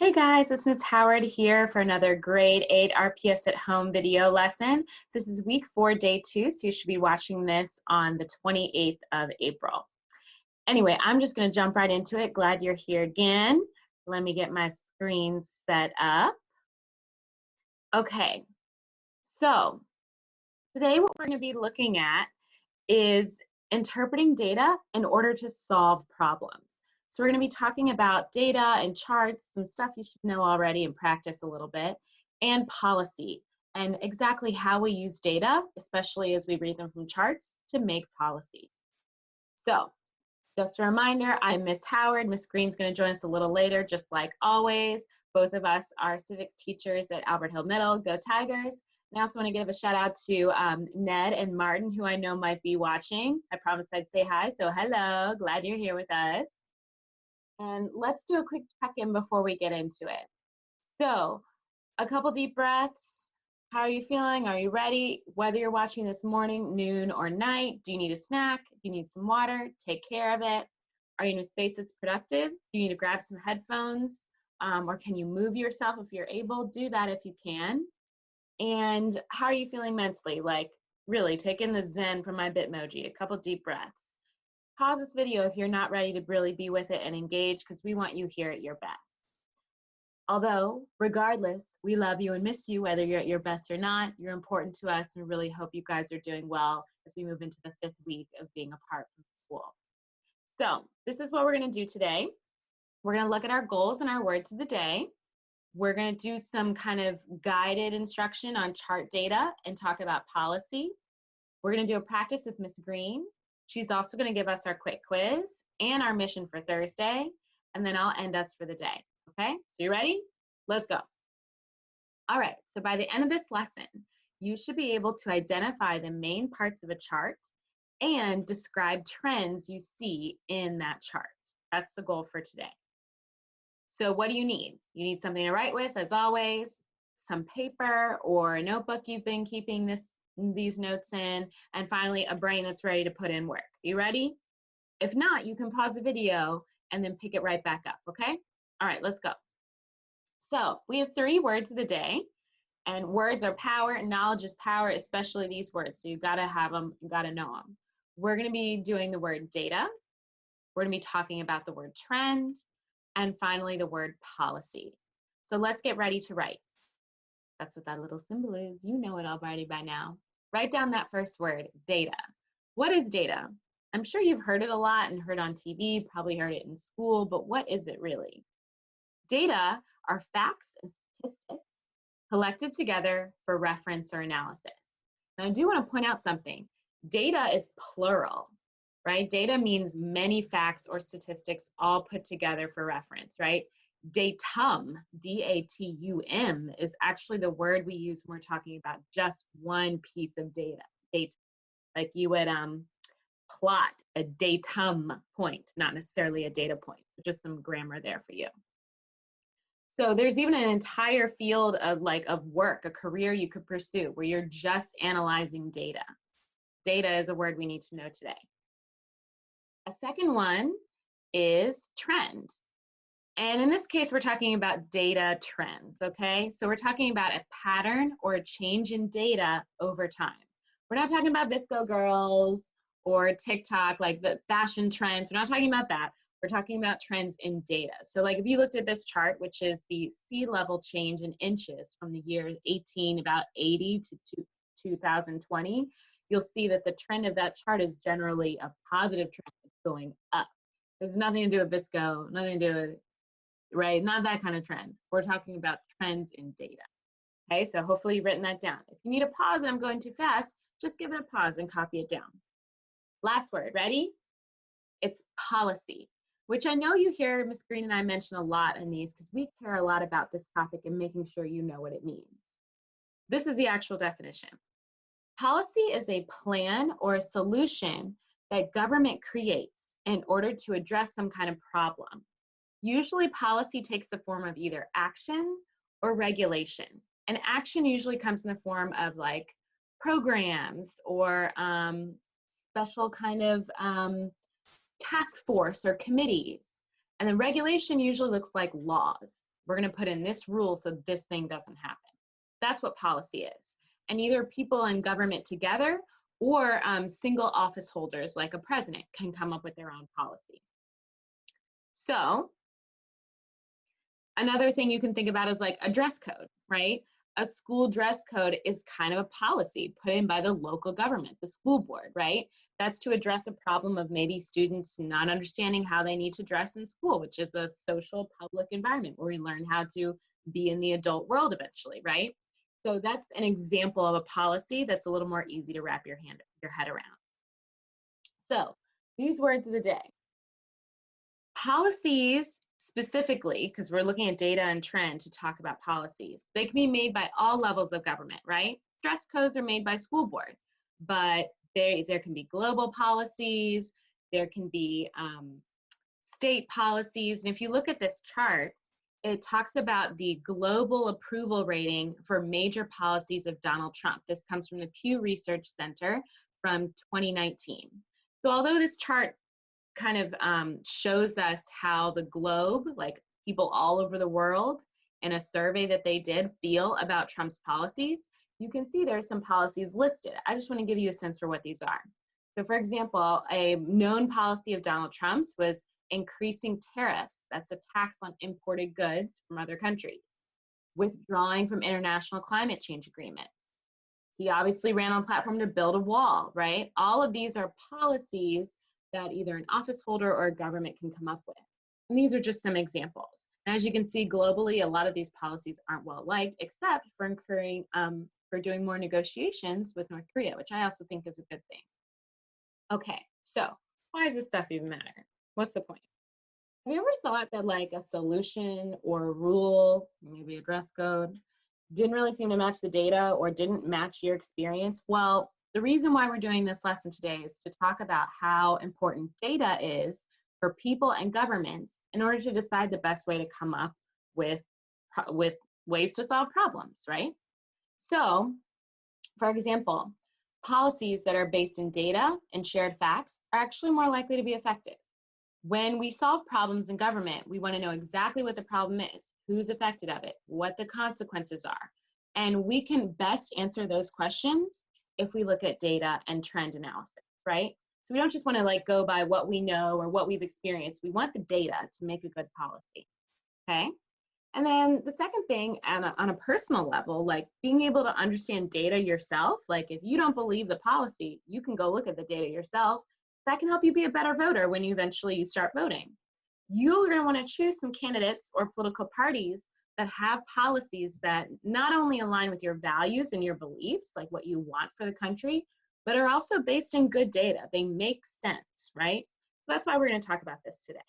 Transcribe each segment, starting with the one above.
Hey guys, it's Ms. Howard here for another grade 8 RPS at home video lesson. This is week 4, day 2, so you should be watching this on the 28th of April. Anyway, I'm just going to jump right into it. Glad you're here again. Let me get my screen set up. Okay, so today what we're going to be looking at is interpreting data in order to solve problems. So we're going to be talking about data and charts, some stuff you should know already and practice a little bit, and policy, and exactly how we use data, especially as we read them from charts, to make policy. So just a reminder, I'm Miss Howard. Miss Green's going to join us a little later, just like always. Both of us are civics teachers at Albert Hill Middle. Go Tigers. And I also want to give a shout out to Ned and Martin, who I know might be watching. I promised I'd say hi, so hello. Glad you're here with us. And let's do a quick check-in before we get into it. So a couple deep breaths. How are you feeling? Are you ready? Whether you're watching this morning, noon, or night, do you need a snack? Do you need some water? Take care of it. Are you in a space that's productive? Do you need to grab some headphones? Or can you move yourself if you're able? Do that if you can. And how are you feeling mentally? Like, really, take in the zen from my Bitmoji. A couple deep breaths. Pause this video if you're not ready to really be with it and engage, because we want you here at your best. Although, regardless, we love you and miss you, whether you're at your best or not. You're important to us, and we really hope you guys are doing well as we move into the 5th week of being apart from school. So this is what we're going to do today. We're going to look at our goals and our words of the day. We're going to do some kind of guided instruction on chart data and talk about policy. We're going to do a practice with Miss Green. She's also going to give us our quick quiz and our mission for Thursday, and then I'll end us for the day. Okay, so you ready? Let's go. All right, so by the end of this lesson, you should be able to identify the main parts of a chart and describe trends you see in that chart. That's the goal for today. So what do you need? You need something to write with, as always, some paper or a notebook you've been keeping these notes in, and finally a brain that's ready to put in work. You ready? If not, you can pause the video and then pick it right back up, okay? All right, let's go. So we have 3 words of the day, and words are power, and knowledge is power, especially these words. So you gotta have them, you gotta know them. We're gonna be doing the word data. We're gonna be talking about the word trend, and finally the word policy. So let's get ready to write. That's what that little symbol is. You know it already by now. Write down that first word, data. What is data? I'm sure you've heard it a lot and heard on TV, probably heard it in school, but what is it really? Data are facts and statistics collected together for reference or analysis. Now I do want to point out something. Data is plural, right? Data means many facts or statistics all put together for reference, right? Datum, D-A-T-U-M, is actually the word we use when we're talking about just one piece of data. Like you would plot a datum point, not necessarily a data point. So just some grammar there for you. So there's even an entire field of work, a career you could pursue where you're just analyzing data. Data is a word we need to know today. A second one is trend. And in this case, we're talking about data trends, okay? So we're talking about a pattern or a change in data over time. We're not talking about Visco girls or TikTok, like the fashion trends. We're not talking about that. We're talking about trends in data. So like if you looked at this chart, which is the sea level change in inches from the year 1880 to 2020, you'll see that the trend of that chart is generally a positive trend that's going up. There's nothing to do with Visco, nothing to do with, right? Not that kind of trend. We're talking about trends in data. Okay, so hopefully you've written that down. If you need a pause and I'm going too fast, just give it a pause and copy it down. Last word, ready? It's policy, which I know you hear Ms. Green and I mention a lot in these because we care a lot about this topic and making sure you know what it means. This is the actual definition. Policy is a plan or a solution that government creates in order to address some kind of problem. Usually policy takes the form of either action or regulation. And action usually comes in the form of like programs or special kind of task force or committees. And then regulation usually looks like laws. We're going to put in this rule so this thing doesn't happen. That's what policy is. And either people in government together or single office holders like a president can come up with their own policy. So another thing you can think about is like a dress code, right? A school dress code is kind of a policy put in by the local government, the school board, right? That's to address a problem of maybe students not understanding how they need to dress in school, which is a social public environment where we learn how to be in the adult world eventually, right? So that's an example of a policy that's a little more easy to wrap your head around. So these words of the day. Policies specifically, because we're looking at data and trend to talk about policies, they can be made by all levels of government, right? Dress codes are made by school board, but there can be global policies, there can be state policies. And if you look at this chart, it talks about the global approval rating for major policies of Donald Trump. This comes from the Pew Research Center from 2019. So although this chart kind of shows us how the globe, like people all over the world, in a survey that they did feel about Trump's policies, you can see there's some policies listed. I just want to give you a sense for what these are. So for example, a known policy of Donald Trump's was increasing tariffs. That's a tax on imported goods from other countries. Withdrawing from international climate change agreements. He obviously ran on a platform to build a wall, right? All of these are policies that either an office holder or a government can come up with. And these are just some examples. And as you can see globally, a lot of these policies aren't well liked, except for for doing more negotiations with North Korea, which I also think is a good thing. Okay, so why does this stuff even matter? What's the point? Have you ever thought that like a solution or a rule, maybe a dress code, didn't really seem to match the data or didn't match your experience? Well, the reason why we're doing this lesson today is to talk about how important data is for people and governments in order to decide the best way to come up with ways to solve problems, right? So, for example, policies that are based in data and shared facts are actually more likely to be effective. When we solve problems in government, we want to know exactly what the problem is, who's affected of it, what the consequences are. And we can best answer those questions if we look at data and trend analysis, right? So we don't just want to like go by what we know or what we've experienced. We want the data to make a good policy, okay? And then the second thing on a personal level, like being able to understand data yourself, like if you don't believe the policy, you can go look at the data yourself. That can help you be a better voter when you eventually start voting. You're going to want to choose some candidates or political parties that have policies that not only align with your values and your beliefs, like what you want for the country, but are also based in good data. They make sense, right? So that's why we're going to talk about this today.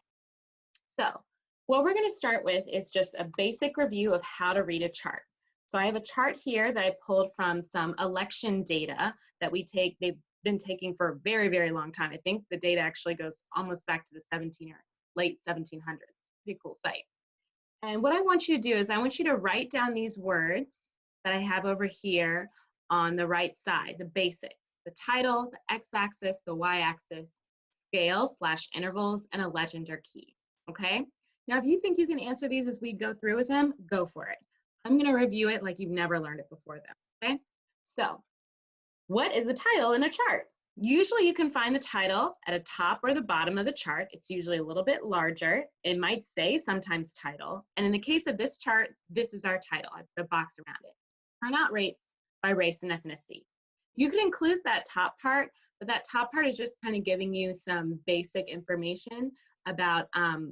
So what we're going to start with is just a basic review of how to read a chart. So I have a chart here that I pulled from some election data that they've been taking for a very, very long time. I think the data actually goes almost back to the late 1700s. Pretty cool site. And what I want you to do is I want you to write down these words that I have over here on the right side, the basics, the title, the x-axis, the y-axis, scale/intervals, and a legend or key, okay? Now, if you think you can answer these as we go through with them, go for it. I'm gonna review it like you've never learned it before though, okay? So, what is the title in a chart? Usually you can find the title at the top or the bottom of the chart. It's usually a little bit larger. It might say sometimes title. And in the case of this chart, this is our title. I put a box around it. Turnout rates by race and ethnicity. You can include that top part, but that top part is just kind of giving you some basic information about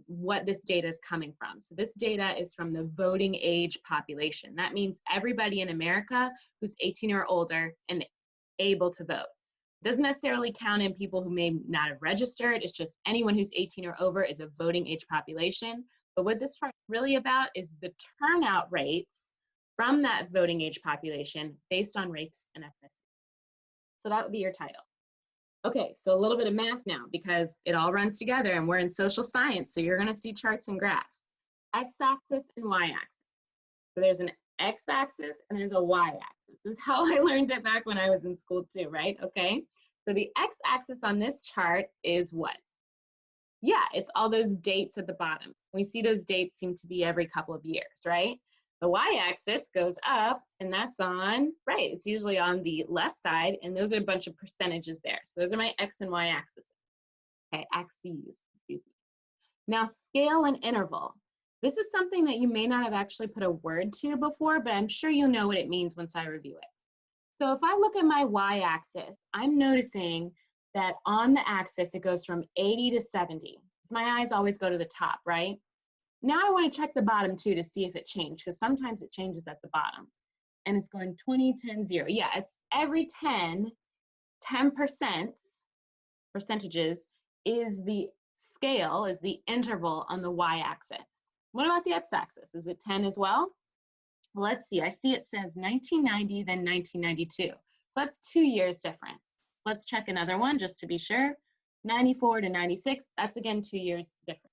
what this data is coming from. So this data is from the voting age population. That means everybody in America who's 18 or older and able to vote. Doesn't necessarily count in people who may not have registered. It's just anyone who's 18 or over is a voting age population. But what this chart is really about is the turnout rates from that voting age population based on race and ethnicity. So that would be your title. Okay, so a little bit of math now because it all runs together and we're in social science, so you're gonna see charts and graphs. X-axis and y-axis. So there's an x-axis and there's a y-axis. This is how I learned it back when I was in school too, right? Okay, so the x-axis on this chart is what? Yeah, it's all those dates at the bottom. We see those dates seem to be every couple of years, right? The y-axis goes up, and that's on, right, it's usually on the left side, and those are a bunch of percentages there. So those are my x and y axes. Okay, axes, excuse me. Now, scale and interval. This is something that you may not have actually put a word to before, but I'm sure you'll know what it means once I review it. So if I look at my y-axis, I'm noticing that on the axis, it goes from 80 to 70. So my eyes always go to the top, right? Now I want to check the bottom too to see if it changed, because sometimes it changes at the bottom. And it's going 20, 10, 0. Yeah, it's every 10% percentages is the scale, is the interval on the y-axis. What about the x-axis? Is it 10 as well? Well, let's see. I see it says 1990, then 1992. So that's 2 years difference. So let's check another one just to be sure. 94 to 96, that's again 2 years difference.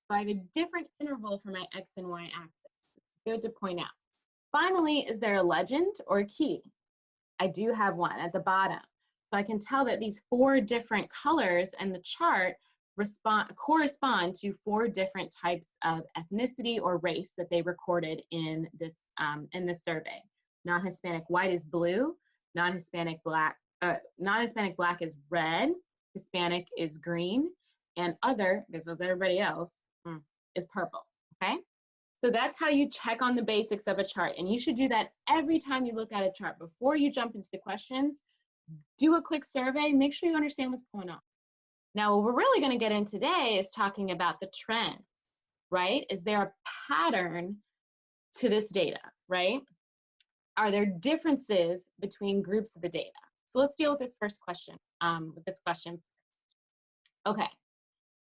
So I have a different interval for my x and y axis. It's good to point out. Finally, is there a legend or a key? I do have one at the bottom. So I can tell that these 4 different colors and the chart correspond to 4 different types of ethnicity or race that they recorded in this survey. Non-Hispanic white is blue, non-Hispanic black is red, Hispanic is green, and other, this is everybody else, is purple, okay? So that's how you check on the basics of a chart, and you should do that every time you look at a chart. Before you jump into the questions, do a quick survey, make sure you understand what's going on. Now, what we're really going to get in today is talking about the trends, right? Is there a pattern to this data, right? Are there differences between groups of the data? So let's deal with this first question, first. Okay,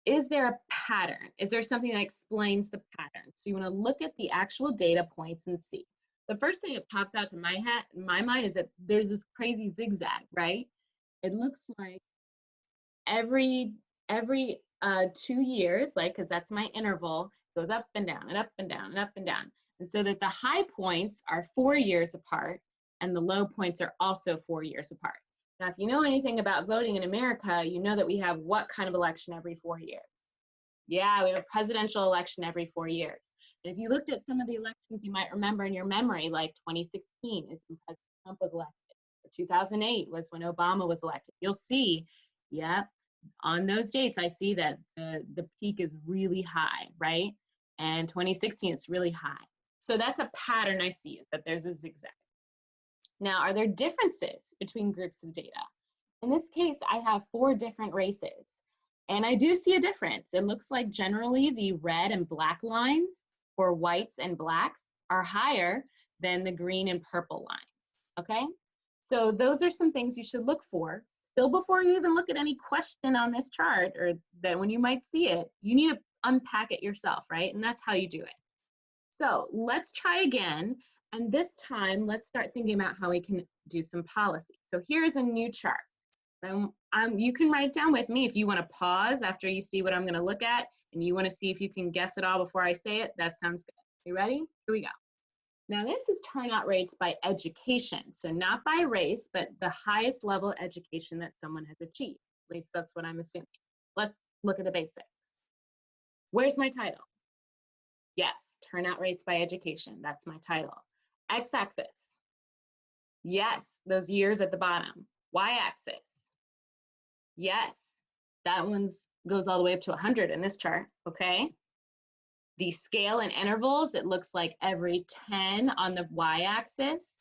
is there a pattern? Is there something that explains the pattern? So you want to look at the actual data points and see. The first thing that pops out to my mind is that there's this crazy zigzag, right? It looks like every 2 years, like, because that's my interval, goes up and down and up and down and up and down. And so that the high points are 4 years apart and the low points are also 4 years apart. Now, if you know anything about voting in America, you know that we have what kind of election every 4 years? Yeah, we have a presidential election every 4 years. And if you looked at some of the elections you might remember in your memory, like 2016 is when President Trump was elected, or 2008 was when Obama was elected, you'll see, yeah, on those dates, I see that the peak is really high, right? And 2016, it's really high. So that's a pattern I see, is that there's a zigzag. Now, are there differences between groups of data? In this case, I have 4 different races, and I do see a difference. It looks like generally the red and black lines for whites and blacks are higher than the green and purple lines, okay? So those are some things you should look for. Still, before you even look at any question on this chart, or that when you might see it, you need to unpack it yourself, right? And that's how you do it. So let's try again. And this time, let's start thinking about how we can do some policy. So here's a new chart. You can write it down with me if you want to pause after you see what I'm going to look at, and you want to see if you can guess it all before I say it. That sounds good. You ready? Here we go. Now, this is turnout rates by education. So not by race, but the highest level education that someone has achieved. At least that's what I'm assuming. Let's look at the basics. Where's my title? Yes, turnout rates by education. That's my title. X-axis. Yes, those years at the bottom. Y-axis. Yes, that one goes all the way up to 100 in this chart, okay? The scale and intervals, it looks like every 10 on the y-axis.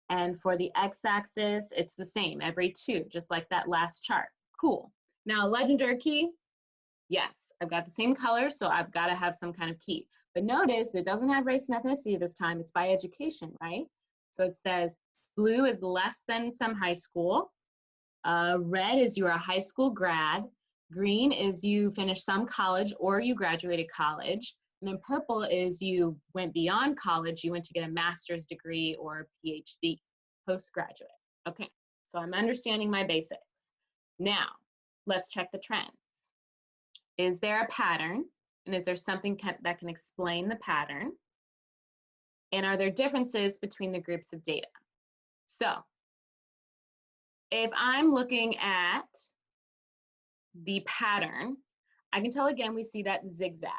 And for the x-axis, it's the same, every 2, just like that last chart. Cool. Now, legend or key? Yes, I've got the same color, so I've got to have some kind of key. But notice it doesn't have race and ethnicity this time. It's by education, right? So it says blue is less than some high school. Red is you're a high school grad. Green is you finished some college or you graduated college. And then purple is you went beyond college. You went to get a master's degree or a PhD, postgraduate. Okay, so I'm understanding my basics. Now, let's check the trends. Is there a pattern? And is there something that can explain the pattern? And are there differences between the groups of data? So if I'm looking at the pattern, I can tell again, we see that zigzag.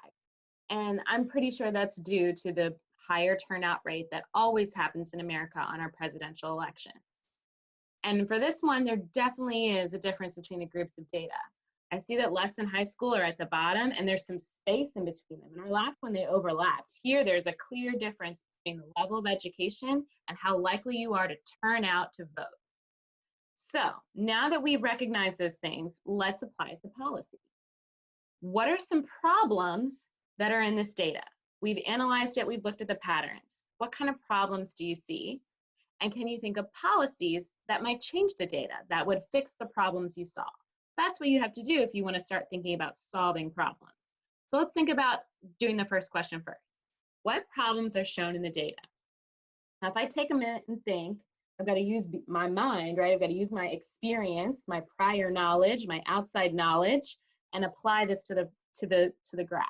And I'm pretty sure that's due to the higher turnout rate that always happens in America on our presidential elections. And for this one, there definitely is a difference between the groups of data. I see that less than high school are at the bottom, and there's some space in between them. In our last one, they overlapped. Here, there's a clear difference between the level of education and how likely you are to turn out to vote. So now that we've recognized those things, let's apply it to policy. What are some problems that are in this data? We've analyzed it, we've looked at the patterns. What kind of problems do you see? And can you think of policies that might change the data, that would fix the problems you saw? That's what you have to do if you want to start thinking about solving problems. So let's think about doing the first question first. What problems are shown in the data? Now, if I take a minute and think, I've got to use my mind, right? I've got to use my experience, my prior knowledge, my outside knowledge, and apply this to the graph.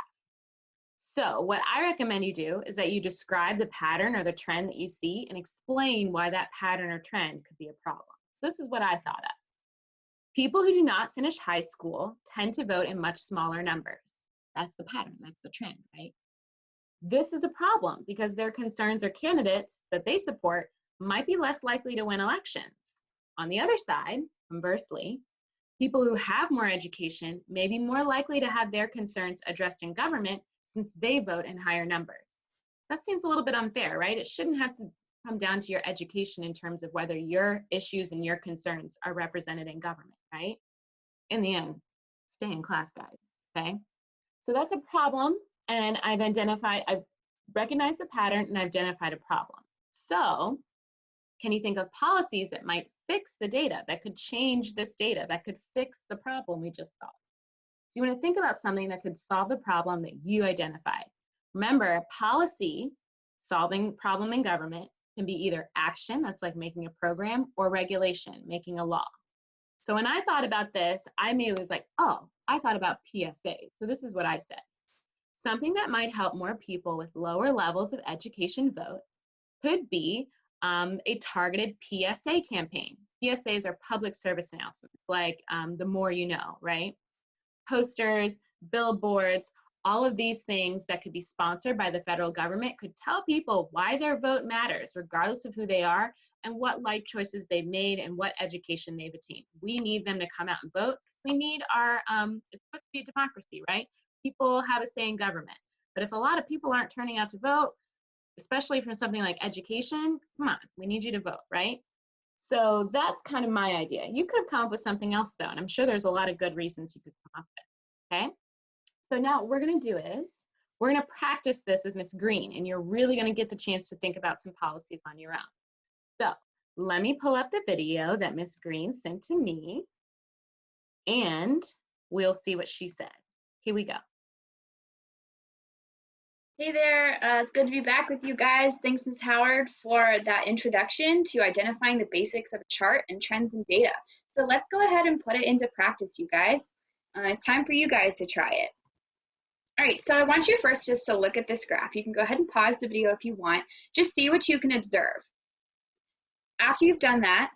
So what I recommend you do is that you describe the pattern or the trend that you see and explain why that pattern or trend could be a problem. This is what I thought of. People who do not finish high school tend to vote in much smaller numbers. That's the pattern, that's the trend, right? This is a problem because their concerns or candidates that they support might be less likely to win elections. On the other side, conversely, people who have more education may be more likely to have their concerns addressed in government since they vote in higher numbers. That seems a little bit unfair, right? It shouldn't have to come down to your education in terms of whether your issues and your concerns are represented in government, right? In the end, stay in class, guys, okay? So that's a problem, and I've recognized the pattern and I've identified a problem. So can you think of policies that might fix the data, that could change this data, that could fix the problem we just saw? So you want to think about something that could solve the problem that you identified. Remember, policy, solving problem in government, can be either action, that's like making a program, or regulation, making a law. So when I thought about this, I immediately was like, oh, I thought about PSA. So this is what I said. Something that might help more people with lower levels of education vote could be a targeted PSA campaign. PSAs are public service announcements, like the more you know, right? Posters, billboards, all of these things that could be sponsored by the federal government could tell people why their vote matters, regardless of who they are and what life choices they've made and what education they've attained. We need them to come out and vote because we need our, it's supposed to be a democracy, right? People have a say in government. But if a lot of people aren't turning out to vote, especially for something like education, come on, we need you to vote, right? So that's kind of my idea. You could have come up with something else though, and I'm sure there's a lot of good reasons you could come up with, okay? So now what we're gonna do is, we're gonna practice this with Ms. Green, and you're really gonna get the chance to think about some policies on your own. So let me pull up the video that Ms. Green sent to me, and we'll see what she said. Here we go. Hey there, it's good to be back with you guys. Thanks, Ms. Howard, for that introduction to identifying the basics of a chart and trends in data. So let's go ahead and put it into practice, you guys. It's time for you guys to try it. All right, so I want you first just to look at this graph. You can go ahead and pause the video if you want. Just see what you can observe. After you've done that,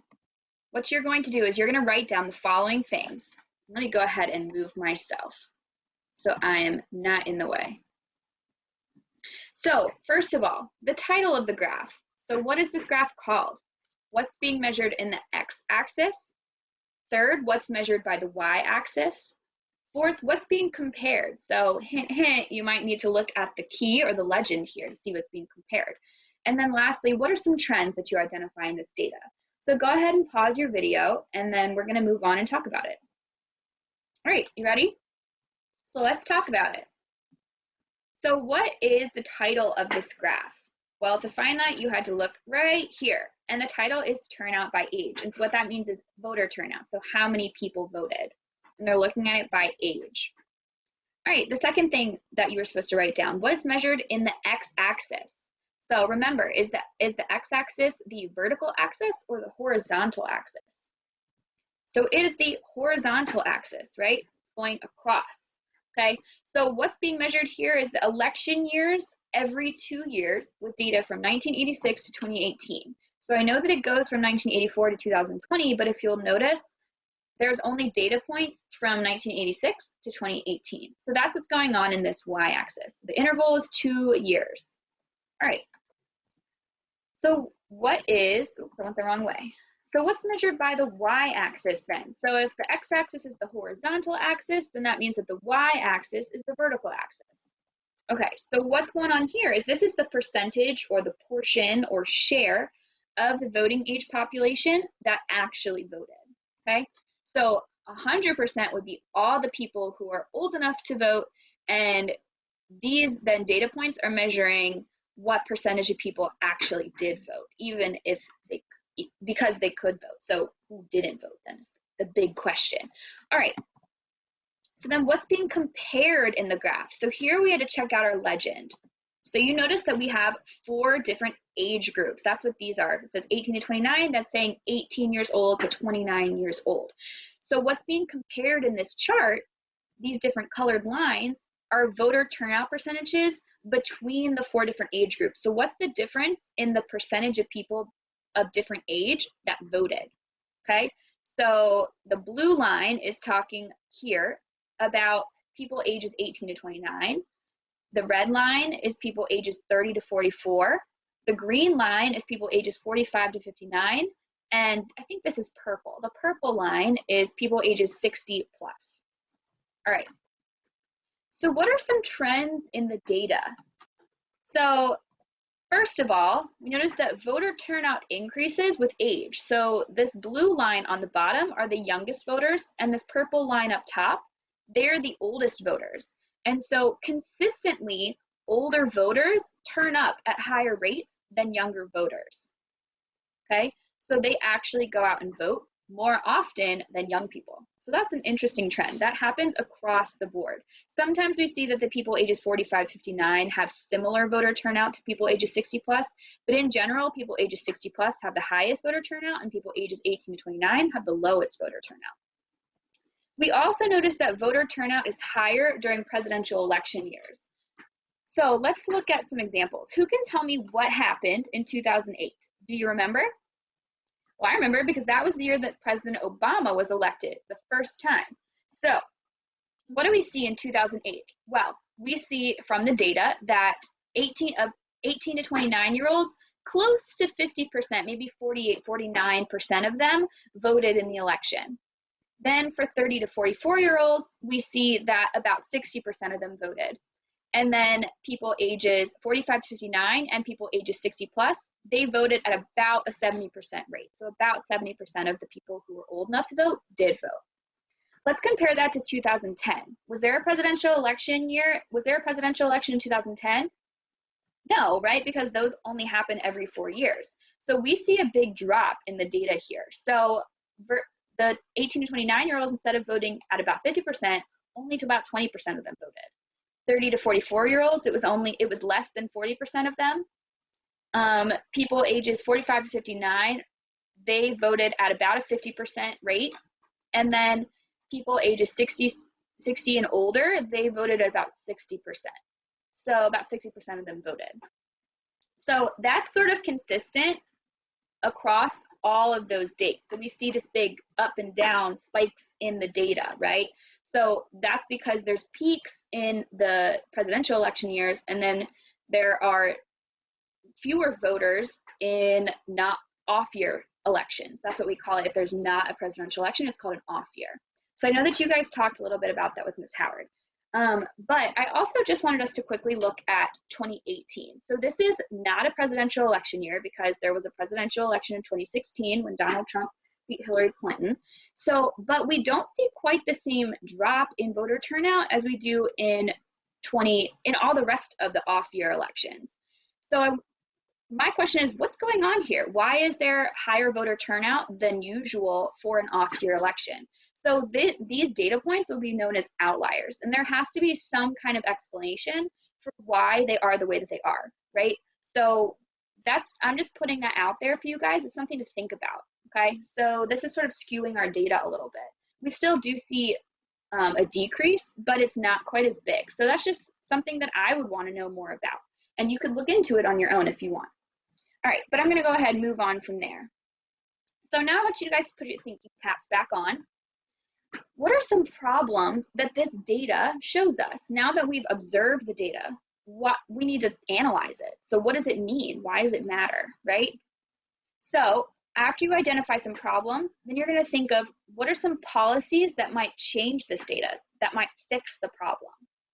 what you're going to do is you're going to write down the following things. Let me go ahead and move myself so I am not in the way. So first of all, the title of the graph. So what is this graph called? What's being measured in the x-axis? Third, what's measured by the y-axis? Fourth, what's being compared? So hint, hint, you might need to look at the key or the legend here to see what's being compared. And then lastly, what are some trends that you identify in this data? So go ahead and pause your video, and then we're gonna move on and talk about it. All right, you ready? So let's talk about it. So what is the title of this graph? Well, to find that, you had to look right here. And the title is turnout by age. And so what that means is voter turnout. So how many people voted? And they're looking at it by age. All right, the second thing that you were supposed to write down, what is measured in the x-axis? So remember, is the x-axis the vertical axis or the horizontal axis? So it is the horizontal axis, right? It's going across. Okay, so what's being measured here is the election years every 2 years with data from 1986 to 2018. So I know that it goes from 1984 to 2020, but if you'll notice, there's only data points from 1986 to 2018. So that's what's going on in this y-axis. The interval is 2 years. All right. So what is, oops, I went the wrong way. So what's measured by the y-axis then? So if the x-axis is the horizontal axis, then that means that the y-axis is the vertical axis. Okay, so what's going on here is this is the percentage or the portion or share of the voting age population that actually voted, okay? So 100% would be all the people who are old enough to vote, and these then data points are measuring what percentage of people actually did vote, even if they, because they could vote. So who didn't vote then is the big question. All right, so then what's being compared in the graph? So here we had to check out our legend. So you notice that we have 4 different age groups. That's what these are. If it says 18 to 29, that's saying 18 years old to 29 years old. So what's being compared in this chart, these different colored lines, are voter turnout percentages between the 4 different age groups. So what's the difference in the percentage of people of different age that voted, okay? So the blue line is talking here about people ages 18 to 29. The red line is people ages 30 to 44. The green line is people ages 45 to 59. And I think this is purple. The purple line is people ages 60 plus. All right. So what are some trends in the data? So first of all, we notice that voter turnout increases with age. So this blue line on the bottom are the youngest voters, and this purple line up top, they're the oldest voters. And so consistently, older voters turn up at higher rates than younger voters, okay? So they actually go out and vote more often than young people. So that's an interesting trend. That happens across the board. Sometimes we see that the people ages 45, 59 have similar voter turnout to people ages 60 plus, but in general, people ages 60 plus have the highest voter turnout, and people ages 18 to 29 have the lowest voter turnout. We also notice that voter turnout is higher during presidential election years. So let's look at some examples. Who can tell me what happened in 2008? Do you remember? Well, I remember because that was the year that President Obama was elected the first time. So what do we see in 2008? Well, we see from the data that 18 to 29-year-olds, close to 50%, maybe 48, 49% of them voted in the election. Then for 30 to 44-year-olds, we see that about 60% of them voted. And then people ages 45 to 59 and people ages 60 plus, they voted at about a 70% rate. So about 70% of the people who were old enough to vote did vote. Let's compare that to 2010. Was there a presidential election year? Was there a presidential election in 2010? No, right? Because those only happen every 4 years. So we see a big drop in the data here. So the 18 to 29-year-olds, instead of voting at about 50%, only to about 20% of them voted. 30 to 44-year-olds, it was less than 40% of them. People ages 45 to 59, they voted at about a 50% rate. And then people ages 60 and older, they voted at about 60%. So about 60% of them voted. So that's sort of consistent across all of those dates. So we see this big up and down spikes in the data, right? So that's because there's peaks in the presidential election years, and then there are fewer voters in not off-year elections. That's what we call it. If there's not a presidential election, it's called an off year. So I know that you guys talked a little bit about that with Ms. Howard. But I also just wanted us to quickly look at 2018. So this is not a presidential election year because there was a presidential election in 2016 when Donald Trump beat Hillary Clinton. So, but we don't see quite the same drop in voter turnout as we do in all the rest of the off-year elections. So my question is, what's going on here? Why is there higher voter turnout than usual for an off-year election? So these data points will be known as outliers, and there has to be some kind of explanation for why they are the way that they are, right? So I'm just putting that out there for you guys. It's something to think about, okay? So this is sort of skewing our data a little bit. We still do see a decrease, but it's not quite as big. So that's just something that I would want to know more about, and you could look into it on your own if you want. All right, but I'm gonna go ahead and move on from there. So now I want you guys to put your thinking caps back on. what are some problems that this data shows us? Now that we've observed the data, what we need to analyze it. So what does it mean? Why does it matter, right? So after you identify some problems, then you're going to think of what are some policies that might change this data, that might fix the problem.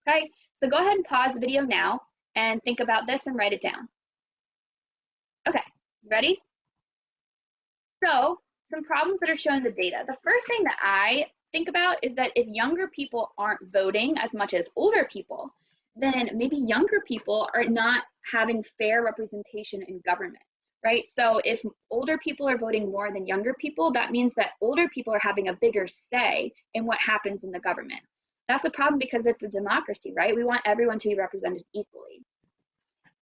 Okay, so go ahead and pause the video now and think about this and write it down. Okay, ready? So some problems that are shown in the data. The first thing that I think about is that if younger people aren't voting as much as older people, then maybe younger people are not having fair representation in government, right? So if older people are voting more than younger people, that means that older people are having a bigger say in what happens in the government. That's a problem because it's a democracy, right? We want everyone to be represented equally.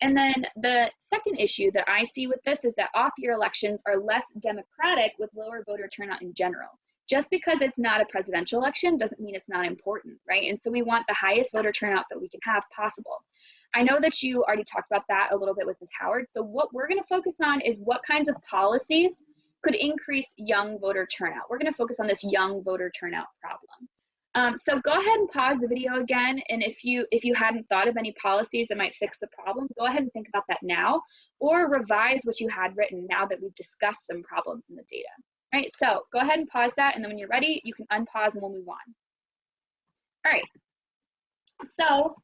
And then the second issue that I see with this is that off-year elections are less democratic with lower voter turnout in general. Just because it's not a presidential election doesn't mean it's not important, right? And so we want the highest voter turnout that we can have possible. I know that you already talked about that a little bit with Ms. Howard. So what we're going to focus on is what kinds of policies could increase young voter turnout. We're going to focus on this young voter turnout problem. So go ahead and pause the video again, and if you hadn't thought of any policies that might fix the problem, go ahead and think about that now, or revise what you had written now that we've discussed some problems in the data. All right, so go ahead and pause that, and then when you're ready, you can unpause and we'll move on. All right, so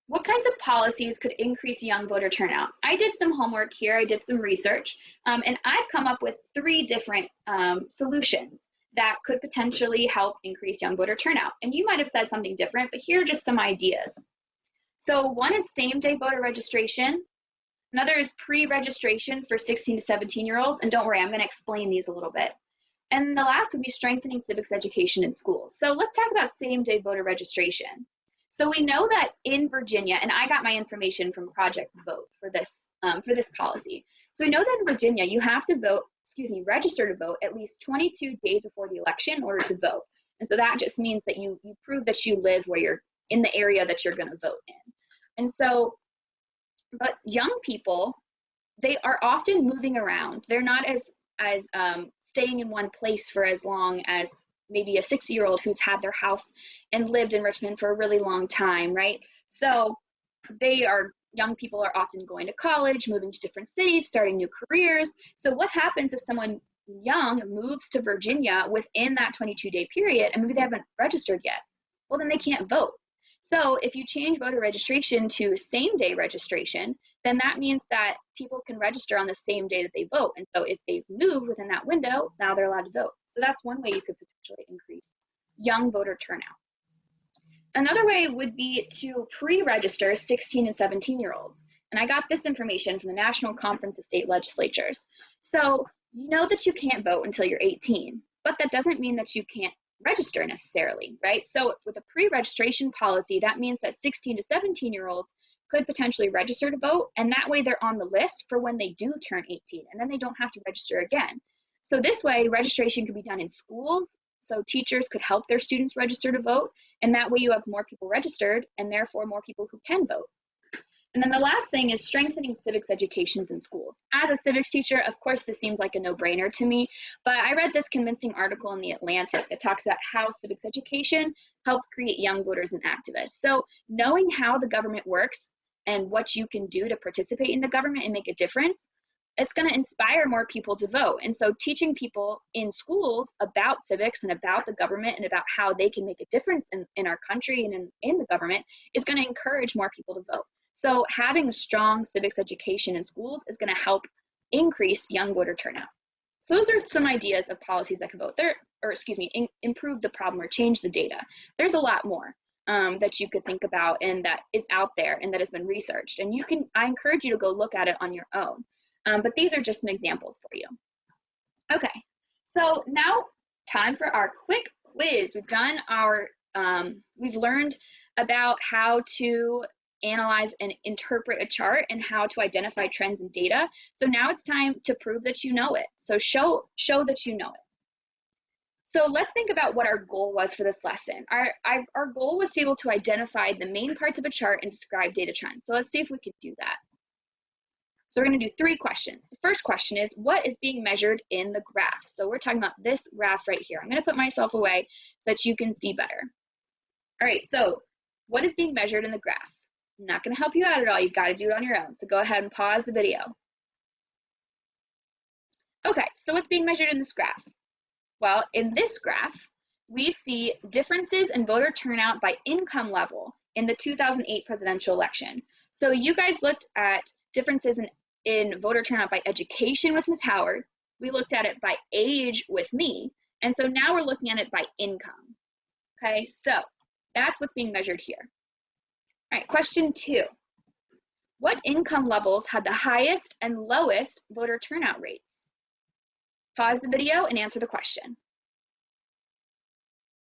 what kinds of policies could increase young voter turnout? I did some homework here, I did some research, and I've come up with 3 different solutions that could potentially help increase young voter turnout. And you might have said something different, but here are just some ideas. So one is same-day voter registration. Another is pre-registration for 16 to 17-year-olds. And don't worry, I'm going to explain these a little bit. And the last would be strengthening civics education in schools. So let's talk about same-day voter registration. So we know that in Virginia, and I got my information from Project Vote for this policy. So we know that in Virginia, you have to register to vote at least 22 days before the election in order to vote. And so that just means that you prove that you live where you're in the area that you're going to vote in. And so, but young people, they are often moving around. They're not as staying in one place for as long as maybe a 60-year-old who's had their house and lived in Richmond for a really long time, right? So young people are often going to college, moving to different cities, starting new careers. So what happens if someone young moves to Virginia within that 22-day period and maybe they haven't registered yet? Well, then they can't vote. So if you change voter registration to same-day registration, then that means that people can register on the same day that they vote. And so if they've moved within that window, now they're allowed to vote. So that's one way you could potentially increase young voter turnout. Another way would be to pre-register 16 and 17-year-olds. And I got this information from the National Conference of State Legislatures. So you know that you can't vote until you're 18, but that doesn't mean that you can't register necessarily, right? So with a pre-registration policy, that means that 16 to 17-year-olds could potentially register to vote, and that way they're on the list for when they do turn 18, and then they don't have to register again. So this way, registration could be done in schools, so teachers could help their students register to vote, and that way you have more people registered, and therefore more people who can vote. And then the last thing is strengthening civics educations in schools. As a civics teacher, of course, this seems like a no-brainer to me, but I read this convincing article in The Atlantic that talks about how civics education helps create young voters and activists. So knowing how the government works and what you can do to participate in the government and make a difference, it's going to inspire more people to vote. And so teaching people in schools about civics and about the government and about how they can make a difference in our country and in the government is going to encourage more people to vote. So having a strong civics education in schools is going to help increase young voter turnout. So those are some ideas of policies that could improve the problem or change the data. There's a lot more that you could think about and that is out there and that has been researched. And I encourage you to go look at it on your own. But these are just some examples for you. Okay, so now time for our quick quiz. We've learned about how to analyze and interpret a chart and how to identify trends and data. So now it's time to prove that you know it. So show that you know it. So let's think about what our goal was for this lesson. Our goal was to be able to identify the main parts of a chart and describe data trends. So let's see if we can do that. So we're going to do 3 questions. The first question is, what is being measured in the graph? So we're talking about this graph right here. I'm going to put myself away so that you can see better. All right, so what is being measured in the graph? I'm not going to help you out at all. You've got to do it on your own. So go ahead and pause the video. Okay, so what's being measured in this graph? Well, in this graph, we see differences in voter turnout by income level in the 2008 presidential election. So you guys looked at differences in voter turnout by education with Ms. Howard. We looked at it by age with me. And so now we're looking at it by income. Okay, so that's what's being measured here. All right, question 2. What income levels had the highest and lowest voter turnout rates? Pause the video and answer the question.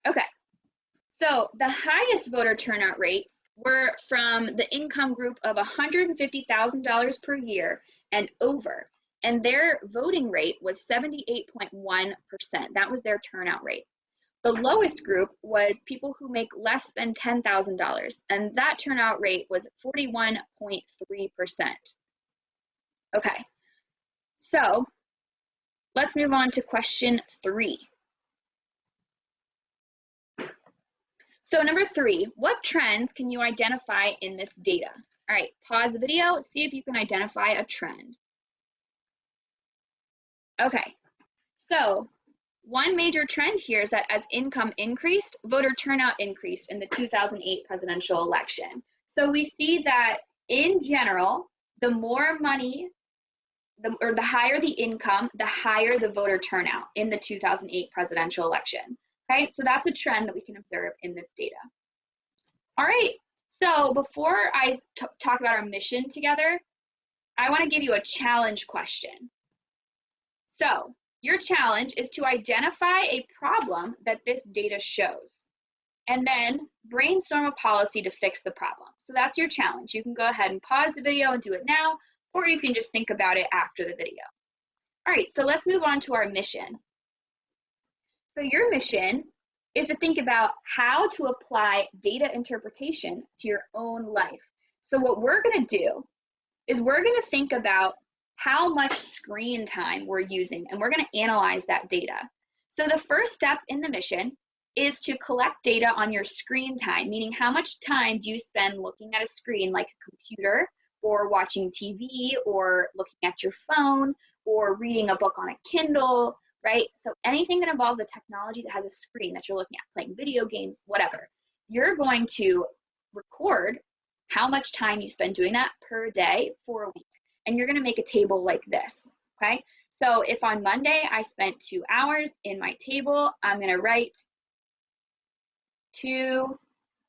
Okay, so the highest voter turnout rates were from the income group of $150,000 per year and over, and their voting rate was 78.1%. That was their turnout rate. The lowest group was people who make less than $10,000, and that turnout rate was 41.3%. Okay, so let's move on to question 3. So number 3, what trends can you identify in this data? All right, pause the video, see if you can identify a trend. Okay, so one major trend here is that as income increased, voter turnout increased in the 2008 presidential election. So we see that in general, the more money, the higher the income, the higher the voter turnout in the 2008 presidential election. Okay, so that's a trend that we can observe in this data. All right, so before I talk about our mission together, I want to give you a challenge question. So your challenge is to identify a problem that this data shows, and then brainstorm a policy to fix the problem. So that's your challenge. You can go ahead and pause the video and do it now, or you can just think about it after the video. All right, so let's move on to our mission. So your mission is to think about how to apply data interpretation to your own life. So what we're going to do is we're going to think about how much screen time we're using, and we're going to analyze that data. So the first step in the mission is to collect data on your screen time, meaning how much time do you spend looking at a screen like a computer, or watching TV, or looking at your phone, or reading a book on a Kindle, right? So anything that involves a technology that has a screen that you're looking at, playing video games, whatever, you're going to record how much time you spend doing that per day for a week. And you're going to make a table like this, okay? So if on Monday I spent 2 hours in my table, I'm going to write 2, all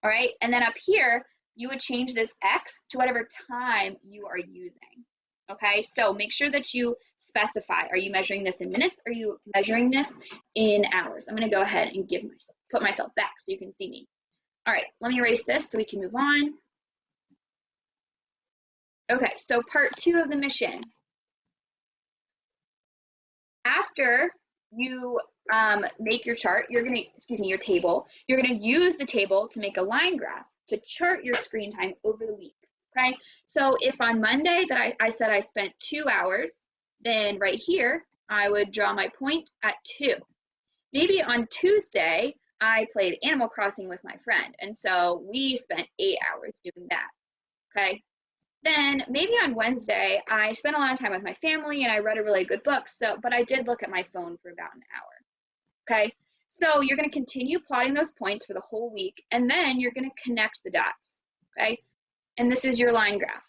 right? And then up here, you would change this X to whatever time you are using, okay? So make sure that you specify, are you measuring this in minutes? Or are you measuring this in hours? I'm going to go ahead and put myself back so you can see me. All right, let me erase this so we can move on. Okay, so part 2 of the mission. After you make your chart, your table, you're gonna use the table to make a line graph to chart your screen time over the week, okay? So if on Monday that I said I spent 2 hours, then right here, I would draw my point at 2. Maybe on Tuesday, I played Animal Crossing with my friend, and so we spent 8 hours doing that, okay? Then maybe on Wednesday, I spent a lot of time with my family and I read a really good book, but I did look at my phone for about an hour, okay? So you're gonna continue plotting those points for the whole week, and then you're gonna connect the dots, okay? And this is your line graph,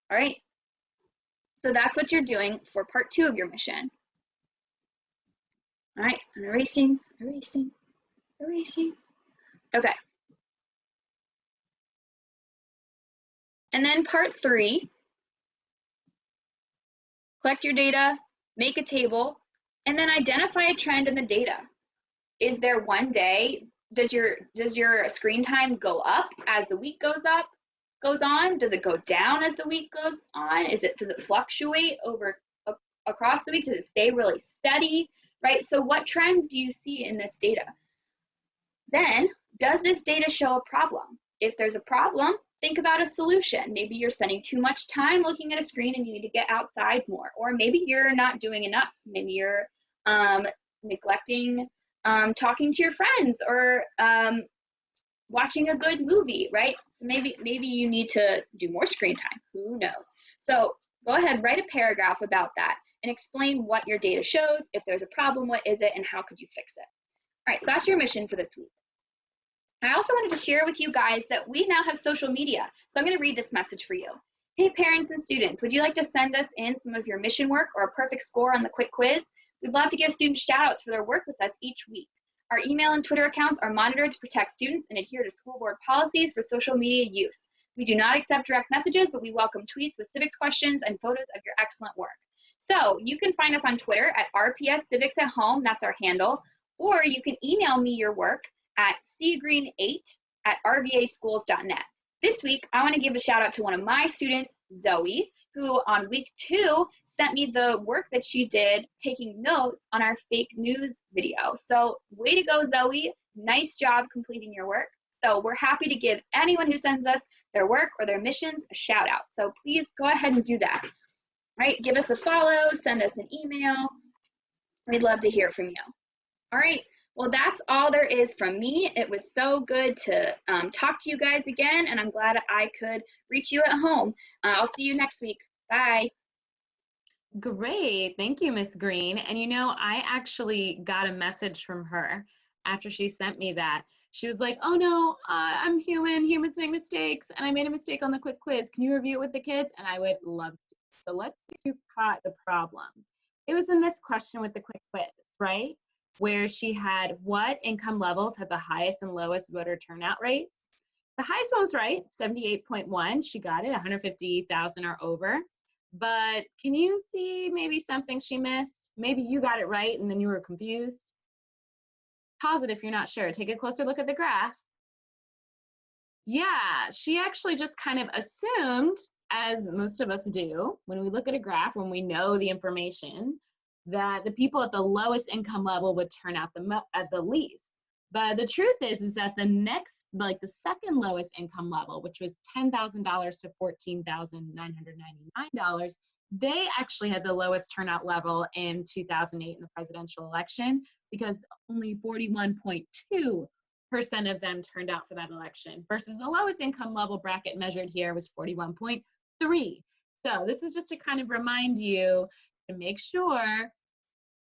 all right? So that's what you're doing for part 2 of your mission. All right, I'm erasing. Okay. And then part 3, collect your data, make a table, and then identify a trend in the data. Is there one day, does your screen time go up as the week goes on? Does it go down as the week goes on? Does it fluctuate across the week? Does it stay really steady, right? So what trends do you see in this data? Then, does this data show a problem? If there's a problem, Think about a solution. Maybe you're spending too much time looking at a screen and you need to get outside more, or maybe you're not doing enough. Maybe you're neglecting talking to your friends or watching a good movie, right? So maybe you need to do more screen time. Who knows? So go ahead, write a paragraph about that and explain what your data shows. If there's a problem, what is it, and how could you fix it? All right, so that's your mission for this week. I also wanted to share with you guys that we now have social media. So I'm going to read this message for you. Hey, parents and students, would you like to send us in some of your mission work or a perfect score on the quick quiz? We'd love to give students shout outs for their work with us each week. Our email and Twitter accounts are monitored to protect students and adhere to school board policies for social media use. We do not accept direct messages, but we welcome tweets with civics questions and photos of your excellent work. So you can find us on Twitter at RPS Civics at Home, that's our handle, or you can email me your work at cgreen8@rvaschools.net. This week, I want to give a shout out to one of my students, Zoe, who on week 2 sent me the work that she did taking notes on our fake news video. So way to go, Zoe. Nice job completing your work. So we're happy to give anyone who sends us their work or their missions a shout out. So please go ahead and do that. Right? Give us a follow, send us an email. We'd love to hear from you. All right. Well, that's all there is from me. It was so good to talk to you guys again, and I'm glad I could reach you at home. I'll see you next week. Bye. Great. Thank you, Miss Green. And you know, I actually got a message from her after she sent me that. She was like, oh no, I'm human. Humans make mistakes. And I made a mistake on the quick quiz. Can you review it with the kids? And I would love to. So let's see if you caught the problem. It was in this question with the quick quiz, right? Where she had what income levels had the highest and lowest voter turnout rates. The highest one was right, 78.1. She got it, 150,000 or over. But can you see maybe something she missed? Maybe you got it right and then you were confused. Pause it if you're not sure. Take a closer look at the graph. Yeah, she actually just kind of assumed, as most of us do, when we look at a graph, when we know the information, that the people at the lowest income level would turn out at the least. But the truth is that the next, like the second lowest income level, which was $10,000 to $14,999, they actually had the lowest turnout level in 2008 in the presidential election, because only 41.2% of them turned out for that election, versus the lowest income level bracket measured here was 41.3. So this is just to kind of remind you to make sure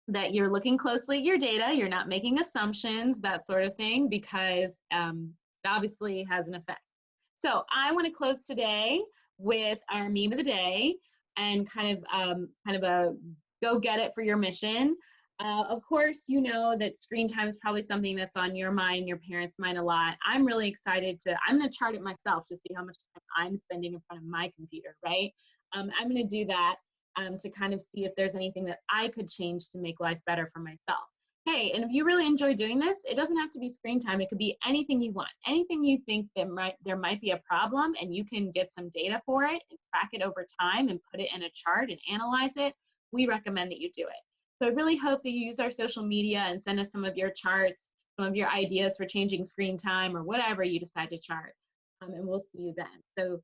that you're looking closely at your data, you're not making assumptions, that sort of thing, because it obviously has an effect. So I want to close today with our meme of the day and kind of a go get it for your mission. Of course, you know that screen time is probably something that's on your mind, your parents' mind a lot. I'm really excited I'm going to chart it myself to see how much time I'm spending in front of my computer, right? I'm going to do that. To kind of see if there's anything that I could change to make life better for myself. Hey, and if you really enjoy doing this, it doesn't have to be screen time. It could be anything you want, anything you think that there might be a problem and you can get some data for it and track it over time and put it in a chart and analyze it. We recommend that you do it. So I really hope that you use our social media and send us some of your charts, some of your ideas for changing screen time or whatever you decide to chart. And we'll see you then. So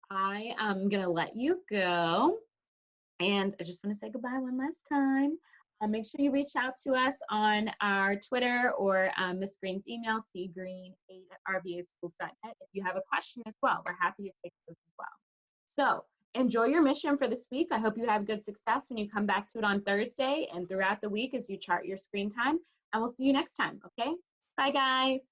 I am going to let you go. And I just want to say goodbye one last time. Make sure you reach out to us on our Twitter or Miss Green's email, cgreen8@rvaschools.net, if you have a question as well. We're happy to take those as well. So enjoy your mission for this week. I hope you have good success when you come back to it on Thursday and throughout the week as you chart your screen time. And we'll see you next time, okay? Bye, guys.